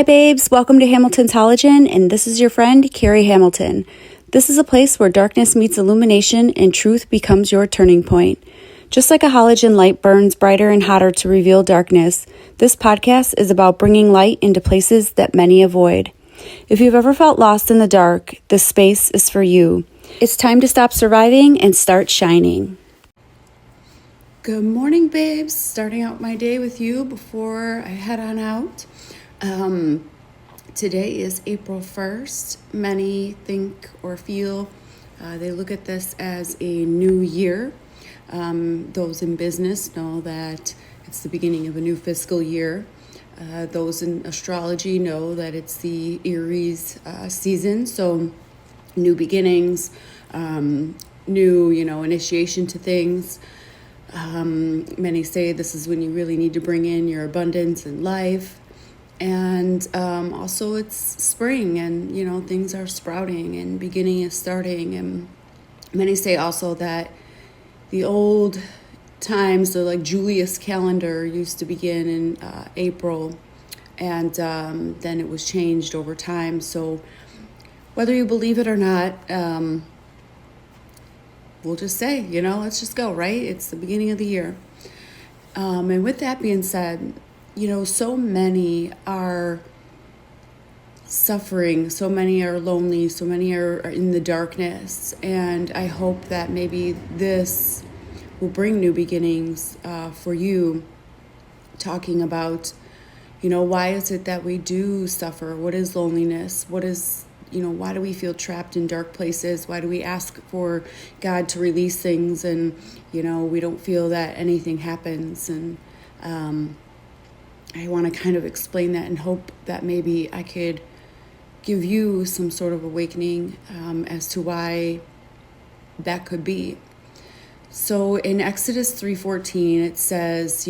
Hi babes, welcome to Hamilton's Halogen, and this is your friend, Carrie Hamilton. This is a place where darkness meets illumination and truth becomes your turning point. Just like a halogen light burns brighter and hotter to reveal darkness, this podcast is about bringing light into places that many avoid. If you've ever felt lost in the dark, this space is for you. It's time to stop surviving and start shining. Good morning, babes. Starting out my day with you before I head on out. Today is April 1st. Many think or feel they look at this as a new year. Those in business know that it's the beginning of a new fiscal year. Those in astrology know that it's the Aries season, so new beginnings, new, initiation to things. Many say this is when you really need to bring in your abundance in life. And also it's spring and, things are sprouting and beginning is starting. And many say also that the old times, so like Julius calendar used to begin in April, and then it was changed over time. So whether you believe it or not, we'll just say, let's just go, right? It's the beginning of the year. And with that being said, so many are suffering, so many are lonely, so many are in the darkness. And I hope that maybe this will bring new beginnings for you, talking about, why is it that we do suffer? What is loneliness? What is, why do we feel trapped in dark places? Why do we ask for God to release things and, we don't feel that anything happens? And I want to kind of explain that and hope that maybe I could give you some sort of awakening as to why that could be. So in Exodus 3:14, it says,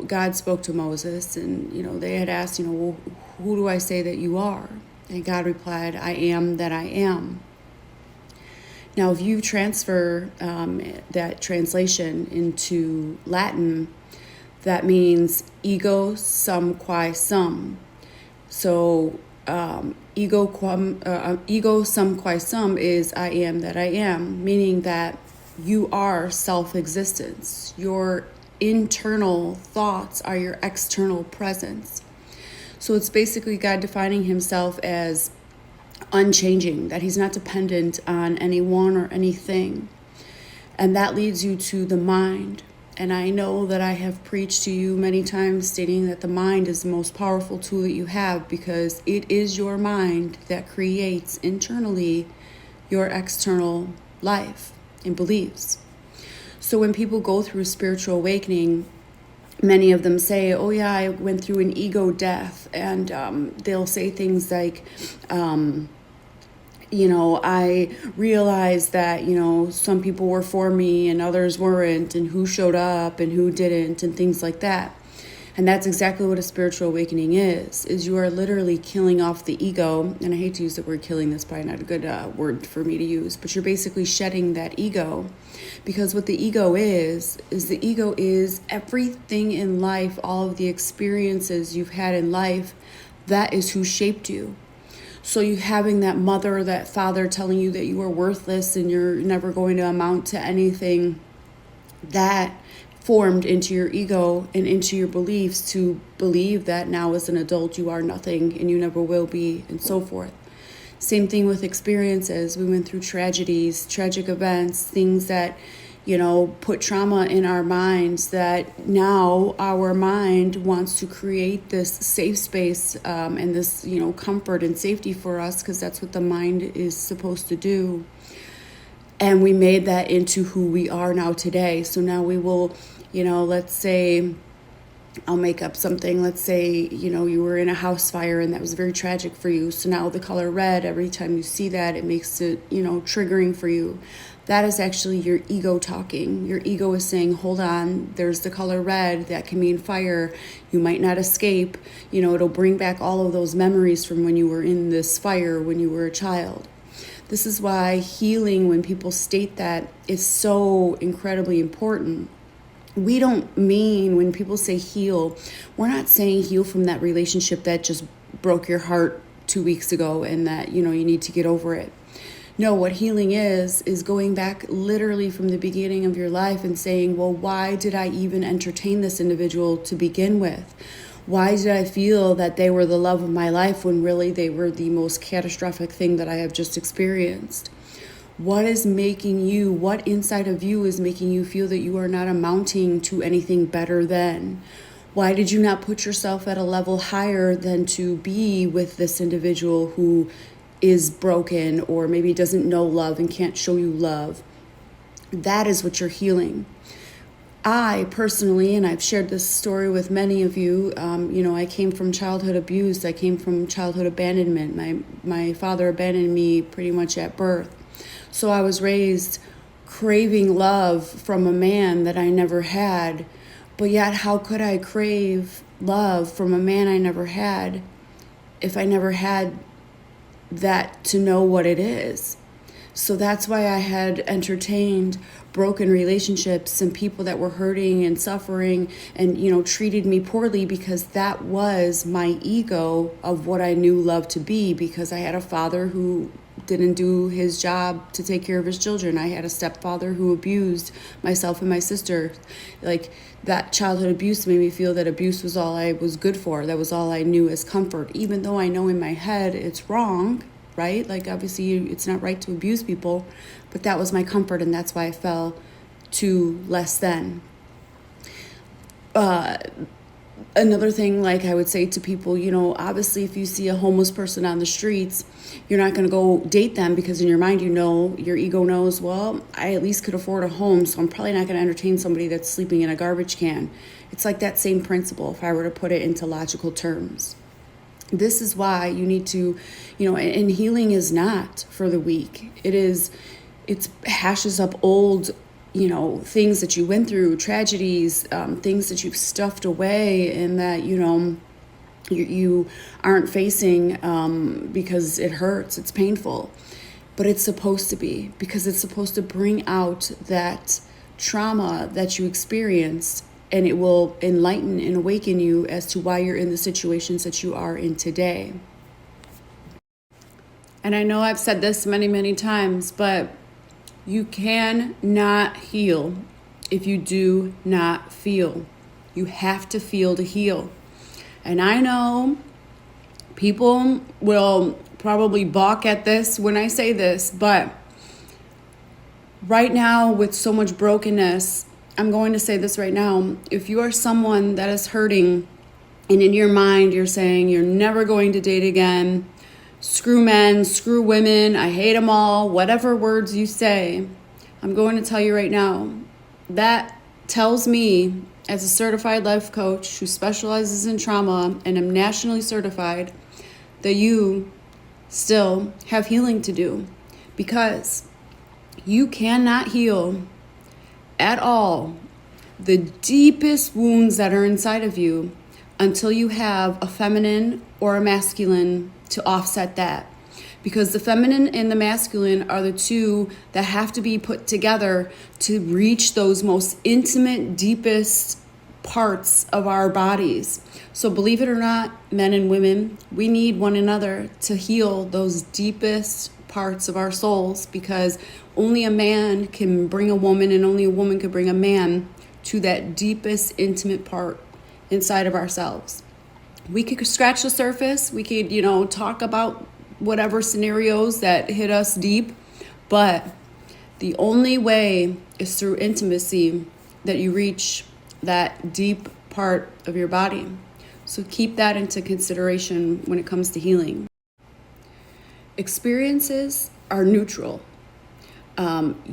God spoke to Moses and, they had asked, well, who do I say that you are? And God replied, I am that I am. Now, if you transfer that translation into Latin, that means ego sum qui sum. So ego sum qui sum is I am that I am, meaning that you are self-existence. Your internal thoughts are your external presence. So it's basically God defining himself as unchanging, that he's not dependent on anyone or anything. And that leads you to the mind. And I know that I have preached to you many times stating that the mind is the most powerful tool that you have, because it is your mind that creates internally your external life and beliefs. So when people go through spiritual awakening, many of them say, oh yeah, I went through an ego death. And they'll say things like, I realized that, some people were for me and others weren't, and who showed up and who didn't, and things like that. And that's exactly what a spiritual awakening is you are literally killing off the ego. And I hate to use the word killing, that's probably not a good word for me to use, but you're basically shedding that ego. Because what the ego is the ego is everything in life, all of the experiences you've had in life, that is who shaped you. So you having that mother or that father telling you that you are worthless and you're never going to amount to anything, that formed into your ego and into your beliefs to believe that now as an adult you are nothing and you never will be, and so forth. Same thing with experiences. We went through tragedies, tragic events, things that put trauma in our minds, that now our mind wants to create this safe space and this, comfort and safety for us, because that's what the mind is supposed to do. And we made that into who we are now today. So now we will, let's say, I'll make up something. Let's say, you were in a house fire and that was very tragic for you. So now the color red, every time you see that, it makes it, triggering for you. That is actually your ego talking. Your ego is saying, hold on, there's the color red, that can mean fire. You might not escape. It'll bring back all of those memories from when you were in this fire, when you were a child. This is why healing, when people state that, is so incredibly important. We don't mean, when people say heal, we're not saying heal from that relationship that just broke your heart 2 weeks ago and that, you need to get over it. No, what healing is going back literally from the beginning of your life and saying, well, why did I even entertain this individual to begin with? Why did I feel that they were the love of my life when really they were the most catastrophic thing that I have just experienced? What inside of you is making you feel that you are not amounting to anything better than? Why did you not put yourself at a level higher than to be with this individual who is broken or maybe doesn't know love and can't show you love? That is what you're healing. I personally, and I've shared this story with many of you, I came from childhood abuse. I came from childhood abandonment. My father abandoned me pretty much at birth. So I was raised craving love from a man that I never had. But yet, how could I crave love from a man I never had if I never had that to know what it is? So that's why I had entertained broken relationships and people that were hurting and suffering and, treated me poorly, because that was my ego of what I knew love to be, because I had a father who didn't do his job to take care of his children. I had a stepfather who abused myself and my sister. Like, that childhood abuse made me feel that abuse was all I was good for. That was all I knew as comfort, even though I know in my head it's wrong, right? Like, obviously it's not right to abuse people, but that was my comfort, and that's why I fell to less than. Another thing, like I would say to people, obviously if you see a homeless person on the streets, you're not going to go date them, because in your mind, your ego knows, well, I at least could afford a home, so I'm probably not going to entertain somebody that's sleeping in a garbage can. It's like that same principle if I were to put it into logical terms. This is why you need to, and healing is not for the weak. It hashes up old things that you went through, tragedies, things that you've stuffed away and that, you aren't facing because it hurts, it's painful. But it's supposed to be, because it's supposed to bring out that trauma that you experienced, and it will enlighten and awaken you as to why you're in the situations that you are in today. And I know I've said this many, many times, but you cannot heal if you do not feel. You have to feel to heal. And I know people will probably balk at this when I say this, but right now with so much brokenness, I'm going to say this right now. If you are someone that is hurting and in your mind you're saying you're never going to date again, screw men, screw women, I hate them all, whatever words you say, I'm going to tell you right now, that tells me, as a certified life coach who specializes in trauma and am nationally certified, that you still have healing to do, because you cannot heal at all the deepest wounds that are inside of you until you have a feminine or a masculine to offset that. Because the feminine and the masculine are the two that have to be put together to reach those most intimate, deepest parts of our bodies. So believe it or not, men and women, we need one another to heal those deepest parts of our souls, because only a man can bring a woman and only a woman can bring a man to that deepest, intimate part inside of ourselves. We could scratch the surface. We could, talk about whatever scenarios that hit us deep, but the only way is through intimacy that you reach that deep part of your body. So keep that into consideration when it comes to healing. Experiences are neutral.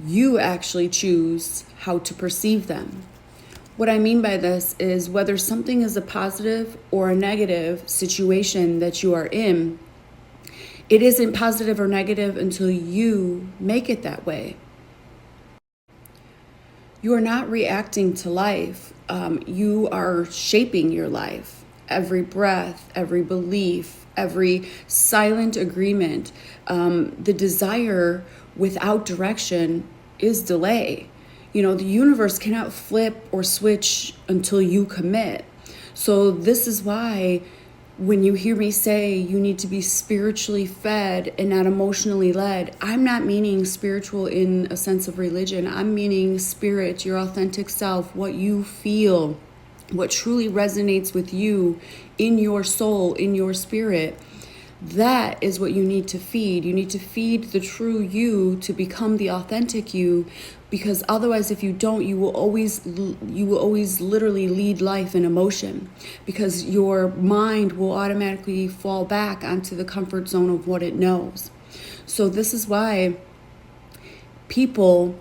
You actually choose how to perceive them. What I mean by this is whether something is a positive or a negative situation that you are in, it isn't positive or negative until you make it that way. You are not reacting to life. You are shaping your life. Every breath, every belief, every silent agreement, the desire without direction is delay. The universe cannot flip or switch until you commit. So this is why when you hear me say you need to be spiritually fed and not emotionally led, I'm not meaning spiritual in a sense of religion. I'm meaning spirit, your authentic self, what you feel, what truly resonates with you in your soul, in your spirit. That is what you need to feed. You need to feed the true you to become the authentic you, because otherwise, if you don't, you will always literally lead life in emotion, because your mind will automatically fall back onto the comfort zone of what it knows. So this is why people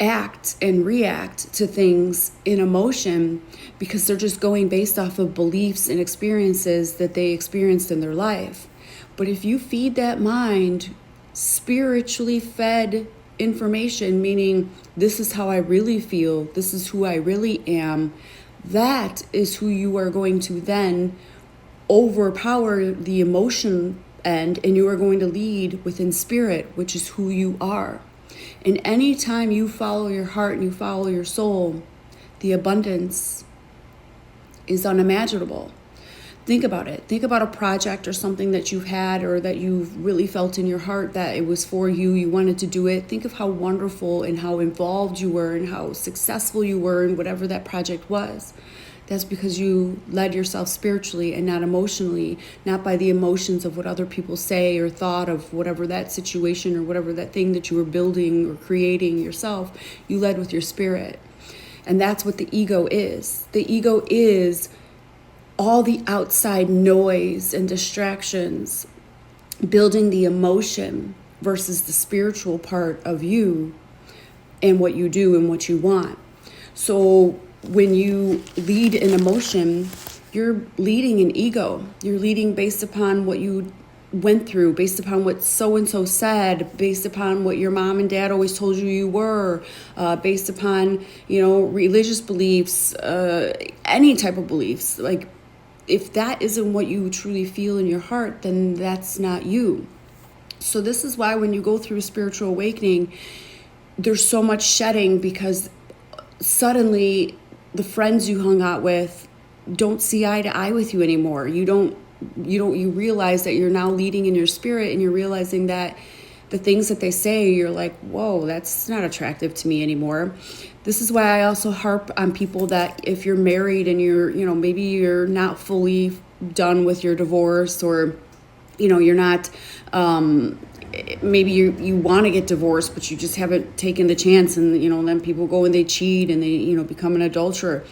act and react to things in emotion, because they're just going based off of beliefs and experiences that they experienced in their life. But if you feed that mind spiritually fed information, meaning this is how I really feel, this is who I really am, that is who you are going to then overpower the emotion end, and you are going to lead within spirit, which is who you are. And anytime you follow your heart and you follow your soul, the abundance is unimaginable. Think about it. Think about a project or something that you've had or that you've really felt in your heart that it was for you, you wanted to do it. Think of how wonderful and how involved you were and how successful you were in whatever that project was. That's because you led yourself spiritually and not emotionally, not by the emotions of what other people say or thought of whatever that situation or whatever that thing that you were building or creating yourself. You led with your spirit. And that's what the ego is. The ego is all the outside noise and distractions, building the emotion versus the spiritual part of you and what you do and what you want. So when you lead an emotion, you're leading an ego. You're leading based upon what you went through, based upon what so-and-so said, based upon what your mom and dad always told you you were, based upon, religious beliefs, any type of beliefs. Like, if that isn't what you truly feel in your heart, then that's not you. So this is why when you go through spiritual awakening, there's so much shedding, because suddenly the friends you hung out with don't see eye to eye with you anymore. You realize that you're now leading in your spirit, and you're realizing that the things that they say, you're like, whoa, that's not attractive to me anymore. This is why I also harp on people that if you're married and you're, maybe you're not fully done with your divorce, or, you're not, maybe you want to get divorced, but you just haven't taken the chance, and, then people go and they cheat and they, become an adulterer.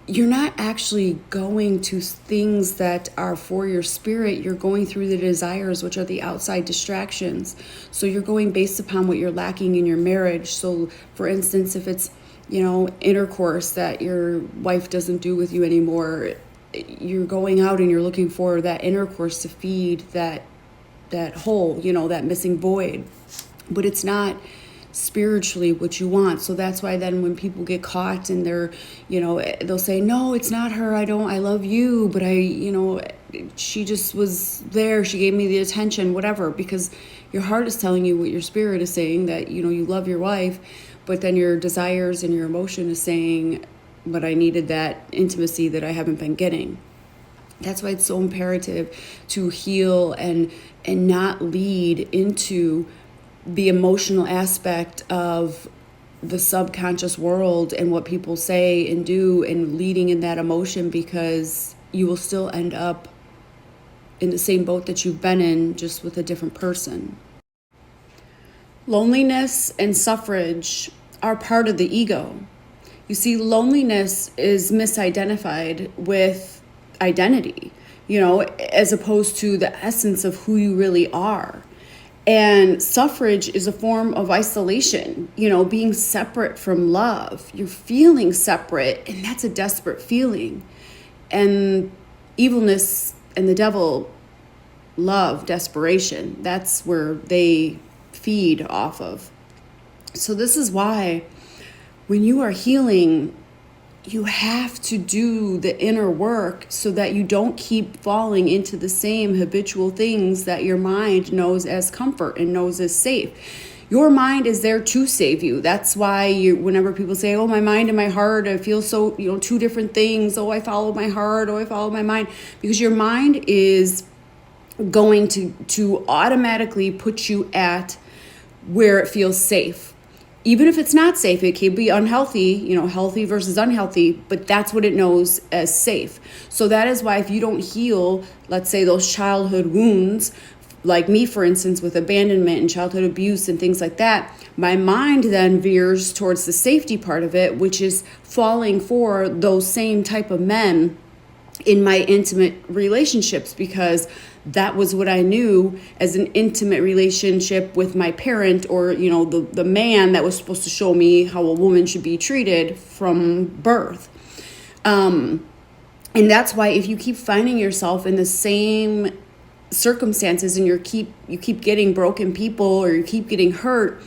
You're not actually going to things that are for your spirit. You're going through the desires, which are the outside distractions. So you're going based upon what you're lacking in your marriage. So for instance, if it's, intercourse that your wife doesn't do with you anymore, you're going out and you're looking for that intercourse to feed that hole, that missing void. But it's not spiritually what you want. So that's why then when people get caught and they're, they'll say, no, it's not her. I love you, but she just was there. She gave me the attention, whatever, because your heart is telling you what your spirit is saying, that, you love your wife, but then your desires and your emotion is saying, but I needed that intimacy that I haven't been getting. That's why it's so imperative to heal and not lead into the emotional aspect of the subconscious world and what people say and do, and leading in that emotion, because you will still end up in the same boat that you've been in, just with a different person. Loneliness and suffrage are part of the ego. You see, loneliness is misidentified with identity, as opposed to the essence of who you really are. And suffrage is a form of isolation, being separate from love. You're feeling separate, and that's a desperate feeling. And evilness and the devil love desperation. That's where they feed off of. So this is why when you are healing, you have to do the inner work so that you don't keep falling into the same habitual things that your mind knows as comfort and knows as safe. Your mind is there to save you. That's why whenever people say, oh, my mind and my heart, I feel so, two different things. Oh, I follow my heart. Oh, I follow my mind. Because your mind is going to automatically put you at where it feels safe. Even if it's not safe, it can be unhealthy, healthy versus unhealthy, but that's what it knows as safe. So that is why if you don't heal, let's say those childhood wounds, like me, for instance, with abandonment and childhood abuse and things like that, my mind then veers towards the safety part of it, which is falling for those same type of men in my intimate relationships, because that was what I knew as an intimate relationship with my parent, or the man that was supposed to show me how a woman should be treated from birth. And that's why if you keep finding yourself in the same circumstances and you keep getting broken people, or you keep getting hurt,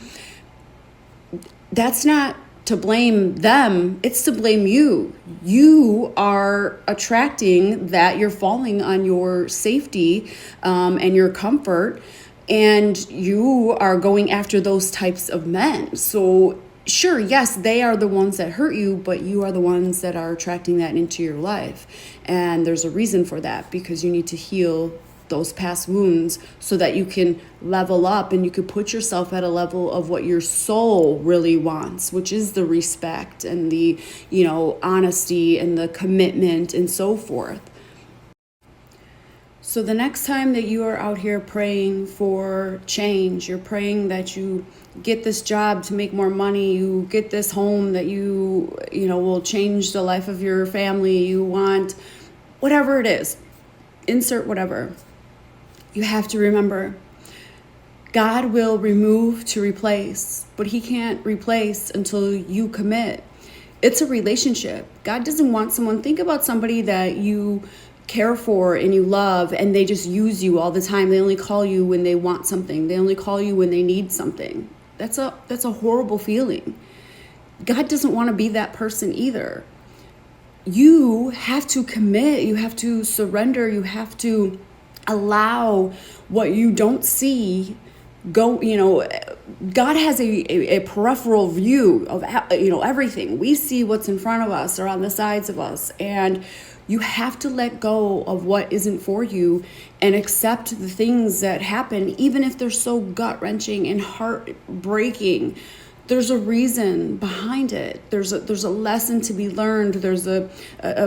that's not to blame them, it's to blame you. You are attracting that. You're falling on your safety and your comfort, and you are going after those types of men. So sure, yes, they are the ones that hurt you, but you are the ones that are attracting that into your life. And there's a reason for that, because you need to heal those past wounds so that you can level up and you can put yourself at a level of what your soul really wants, which is the respect and the, honesty and the commitment and so forth. So the next time that you are out here praying for change, you're praying that you get this job to make more money, you get this home that you will change the life of your family, you want whatever it is, insert whatever. You have to remember, God will remove to replace, but he can't replace until you commit. It's a relationship. God doesn't want someone. Think about somebody that you care for and you love, and they just use you all the time. They only call you when they want something. They only call you when they need something. That's a horrible feeling. God doesn't want to be that person either. You have to commit. You have to surrender. You have to allow what you don't see go. God has a peripheral view of everything. We see what's in front of us or on the sides of us, and you have to let go of what isn't for you and accept the things that happen, even if they're so gut-wrenching and heartbreaking. There's a reason behind it. There's a lesson to be learned. There's a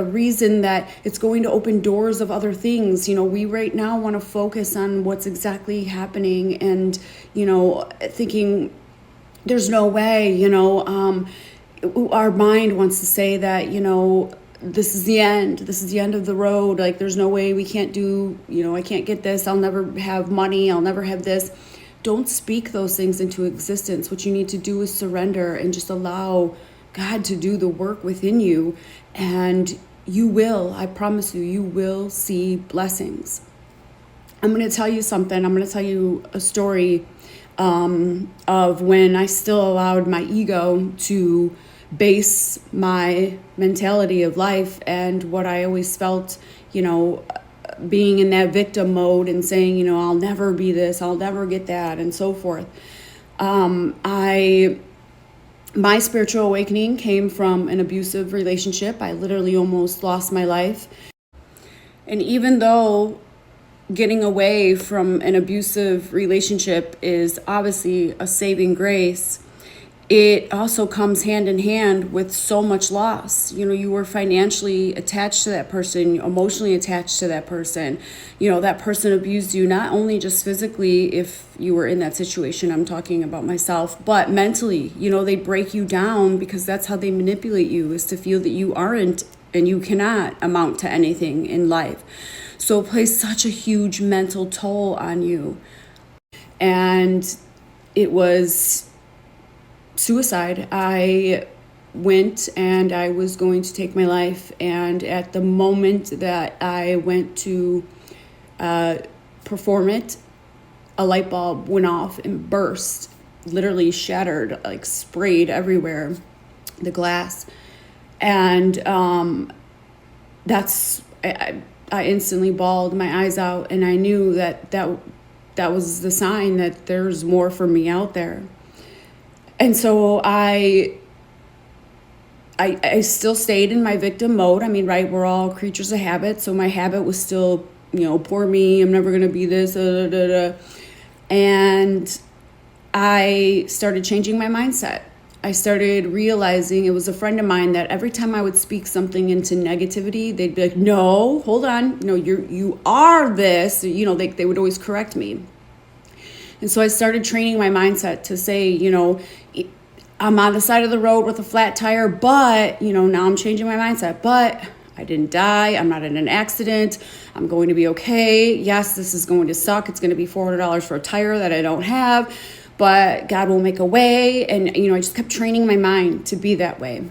reason that it's going to open doors of other things. We right now want to focus on what's exactly happening and, thinking there's no way, our mind wants to say that, this is the end. This is the end of the road. Like, there's no way we can't do, I can't get this. I'll never have money. I'll never have this. Don't speak those things into existence. What you need to do is surrender and just allow God to do the work within you. And you will, I promise you will see blessings. I'm going to tell you something. I'm going to tell you a story of when I still allowed my ego to base my mentality of life and what I always felt, being in that victim mode and saying, I'll never be this, I'll never get that, and so forth. My spiritual awakening came from an abusive relationship. I literally almost lost my life. And even though getting away from an abusive relationship is obviously a saving grace, it also comes hand in hand with so much loss. You were financially attached to that person, emotionally attached to that person. That person abused you, not only just physically, if you were in that situation, I'm talking about myself, but mentally. They break you down because that's how they manipulate you, is to feel that you aren't and you cannot amount to anything in life. So it plays such a huge mental toll on you. And it was suicide. I went and I was going to take my life, and at the moment that I went to perform it, a light bulb went off and burst, literally shattered, like sprayed everywhere, the glass. And I instantly bawled my eyes out, and I knew that was the sign that there's more for me out there. And so I still stayed in my victim mode. I mean, right, we're all creatures of habit. So my habit was still, poor me, I'm never going to be this, And I started changing my mindset. I started realizing, it was a friend of mine that every time I would speak something into negativity, they'd be like, no, hold on. No, you are this. They would always correct me. And so I started training my mindset to say, I'm on the side of the road with a flat tire, but, now I'm changing my mindset. But I didn't die. I'm not in an accident. I'm going to be okay. Yes, this is going to suck. It's going to be $400 for a tire that I don't have, but God will make a way. And, I just kept training my mind to be that way.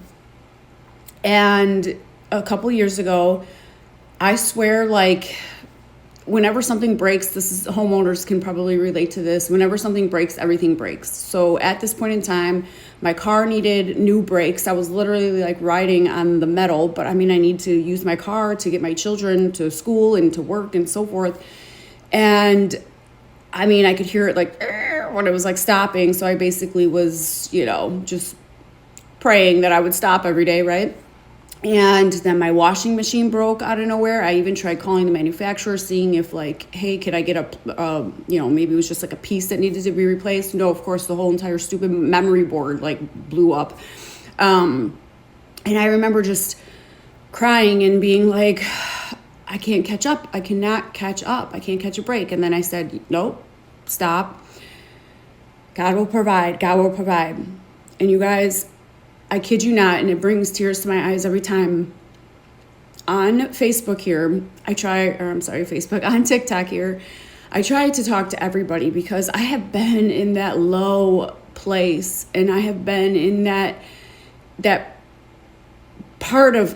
And a couple years ago, I swear, whenever something breaks, homeowners can probably relate to this. Whenever something breaks, everything breaks. So at this point in time, my car needed new brakes. I was literally riding on the metal, but I need to use my car to get my children to school and to work and so forth. And I could hear it when it was stopping. So I basically was, just praying that I would stop every day, right? And then my washing machine broke out of nowhere. I even tried calling the manufacturer, seeing if hey, could I get maybe it was just a piece that needed to be replaced. No, of course, the whole entire stupid memory board blew up. And I remember just crying and being like, I can't catch up. I cannot catch up. I can't catch a break. And then I said, nope, stop. God will provide. God will provide. And you guys, I kid you not, and it brings tears to my eyes every time. On Facebook here, on TikTok here, I try to talk to everybody because I have been in that low place, and I have been in that part of,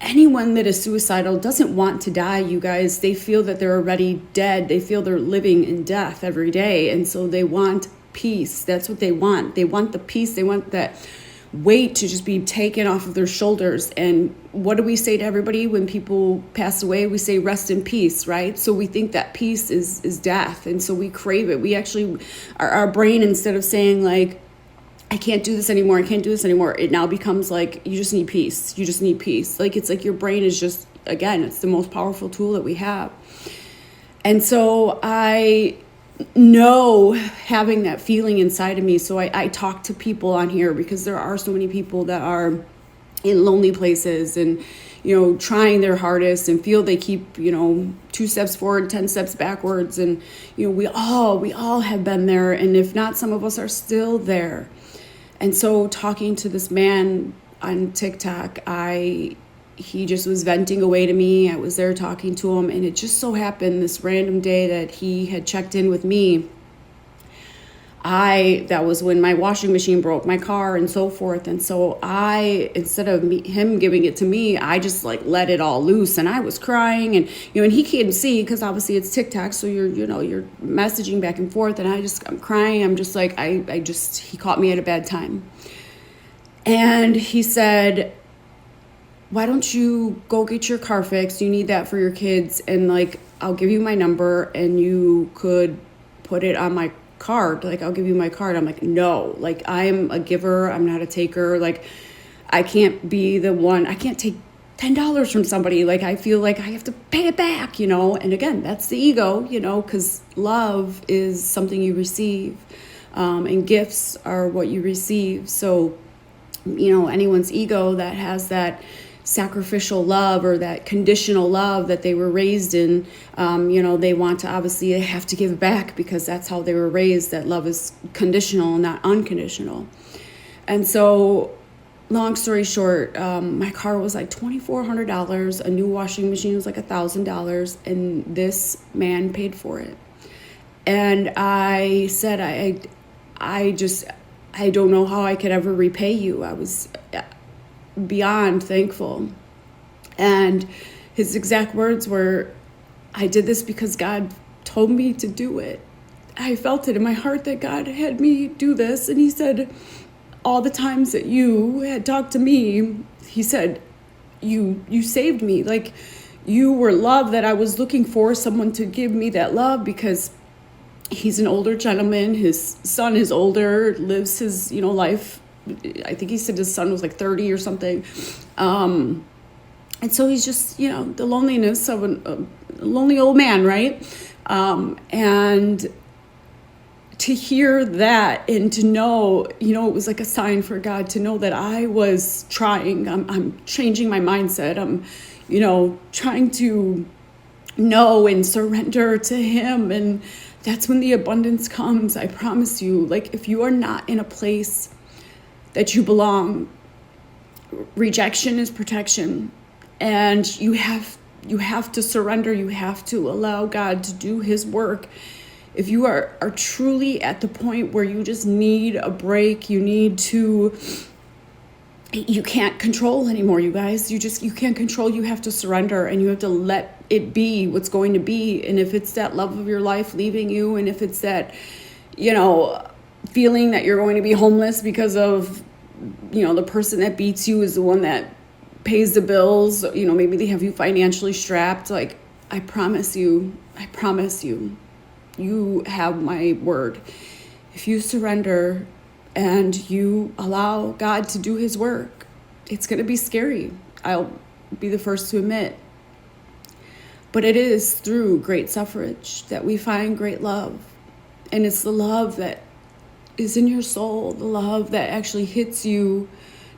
anyone that is suicidal doesn't want to die, you guys. They feel that they're already dead. They feel they're living in death every day, and so they want peace. That's what they want. They want the peace. They want that weight to just be taken off of their shoulders. And what do we say to everybody when people pass away? We say rest in peace, right? So we think that peace is death, and so we crave it. We actually, our brain, instead of saying I can't do this anymore, it now becomes you just need peace. You just need peace. It's your brain is just, again, it's the most powerful tool that we have. And so I know having that feeling inside of me. So I talk to people on here because there are so many people that are in lonely places and, trying their hardest and feel they keep, 2 steps forward, 10 steps backwards. And, we all have been there. And if not, some of us are still there. And so talking to this man on TikTok, he just was venting away to me. I was there talking to him, and it just so happened this random day that he had checked in with me. That was when my washing machine broke, my car, and so forth. And so instead of him giving it to me, I just let it all loose, and I was crying, and and he can't see because obviously it's TikTok, so you're messaging back and forth, and I'm crying. I'm just he caught me at a bad time, and he said, why don't you go get your car fixed? You need that for your kids. And I'll give you my number and you could put it on my card. I'll give you my card. I'm no, I'm a giver. I'm not a taker. I can't be the one. I can't take $10 from somebody. I feel I have to pay it back, And again, that's the ego, because love is something you receive, and gifts are what you receive. So, anyone's ego that has that sacrificial love or that conditional love that they were raised in, they want to, obviously they have to give back because that's how they were raised, that love is conditional, not unconditional. And so long story short, my car was $2,400. A new washing machine was $1,000, and this man paid for it. And I said, I don't know how I could ever repay you. I was beyond thankful. And his exact words were, I did this because God told me to do it. I felt it in my heart that God had me do this. And he said, all the times that you had talked to me, he said, you saved me. You were love that I was looking for, someone to give me that love, because He's an older gentleman. His son is older, lives his, life. I think he said his son was like 30 or something. And so he's just, the loneliness of a lonely old man, right? And to hear that and to know, it was like a sign for God to know that I was trying. I'm changing my mindset. I'm, trying to know and surrender to him. And that's when the abundance comes. I promise you. Like, if you are not in a place that you belong, rejection is protection. And you have to surrender. You have to allow God to do his work. If you are truly at the point where you just need a break, you can't control anymore, you guys. You can't control. You have to surrender, and you have to let it be what's going to be. And if it's that love of your life leaving you, and if it's that, feeling that you're going to be homeless because of, the person that beats you is the one that pays the bills, maybe they have you financially strapped. Like, I promise you, you have my word. If you surrender and you allow God to do his work, it's going to be scary. I'll be the first to admit. But it is through great suffrage that we find great love. And it's the love that is in your soul, the love that actually hits you,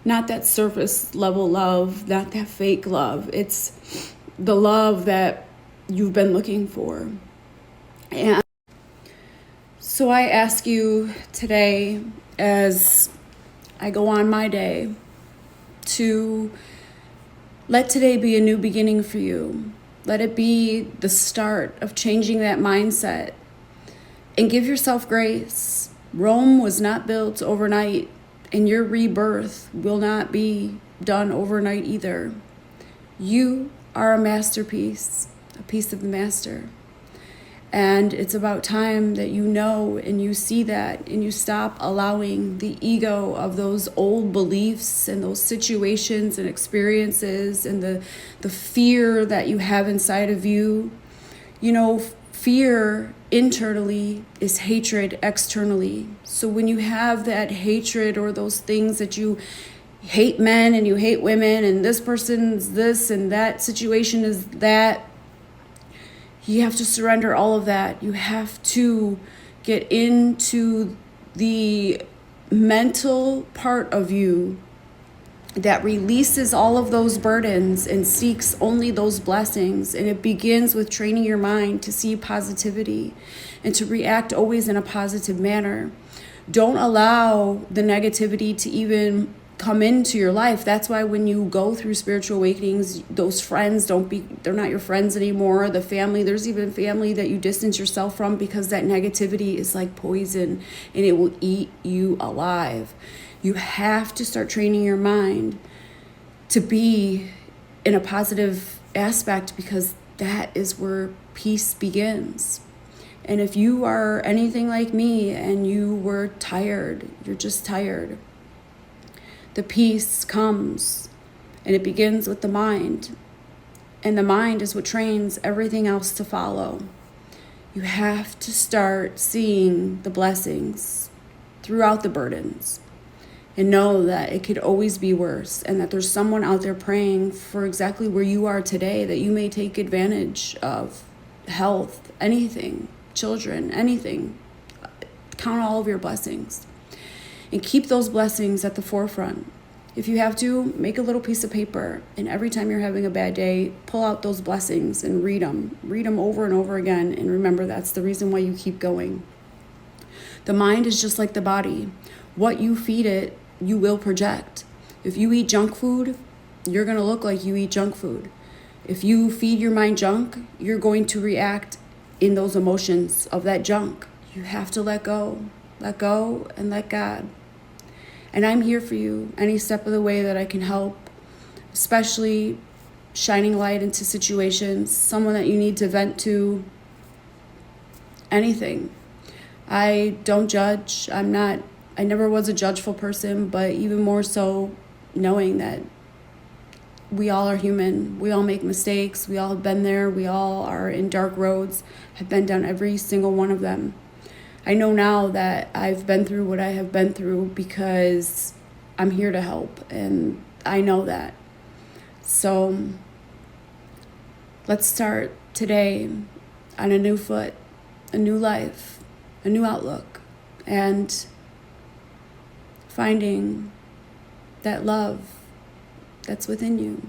not that surface level love, not that fake love. It's the love that you've been looking for. And so I ask you today, as I go on my day, to let today be a new beginning for you. Let it be the start of changing that mindset. And give yourself grace. Rome was not built overnight, and your rebirth will not be done overnight either. You are a masterpiece, a piece of the master. And it's about time that you know and you see that, and you stop allowing the ego of those old beliefs and those situations and experiences and the fear that you have inside of you. Fear internally is hatred externally. So when you have that hatred or those things that you hate men and you hate women and this person's this and that situation is that, you have to surrender all of that. You have to get into the mental part of you that releases all of those burdens and seeks only those blessings. And it begins with training your mind to see positivity and to react always in a positive manner. Don't allow the negativity to even come into your life. That's why when you go through spiritual awakenings, those friends they're not your friends anymore. The family, there's even family that you distance yourself from because that negativity is like poison and it will eat you alive. You have to start training your mind to be in a positive aspect, because that is where peace begins. And if you are anything like me and you were tired, you're just tired, the peace comes, and it begins with the mind. And the mind is what trains everything else to follow. You have to start seeing the blessings throughout the burdens and know that it could always be worse, and that there's someone out there praying for exactly where you are today that you may take advantage of. Health, anything, children, anything. Count all of your blessings. And keep those blessings at the forefront. If you have to, make a little piece of paper, and every time you're having a bad day, pull out those blessings and read them. Read them over and over again, and remember that's the reason why you keep going. The mind is just like the body. What you feed it, you will project. If you eat junk food, you're going to look like you eat junk food. If you feed your mind junk, you're going to react in those emotions of that junk. You have to let go and let God. And I'm here for you any step of the way that I can help, especially shining light into situations, someone that you need to vent to, anything. I don't judge. I never was a judgeful person, but even more so knowing that we all are human. We all make mistakes. We all have been there. We all are in dark roads, have been down every single one of them. I know now that I've been through what I have been through because I'm here to help, and I know that. So let's start today on a new foot, a new life, a new outlook, and finding that love that's within you.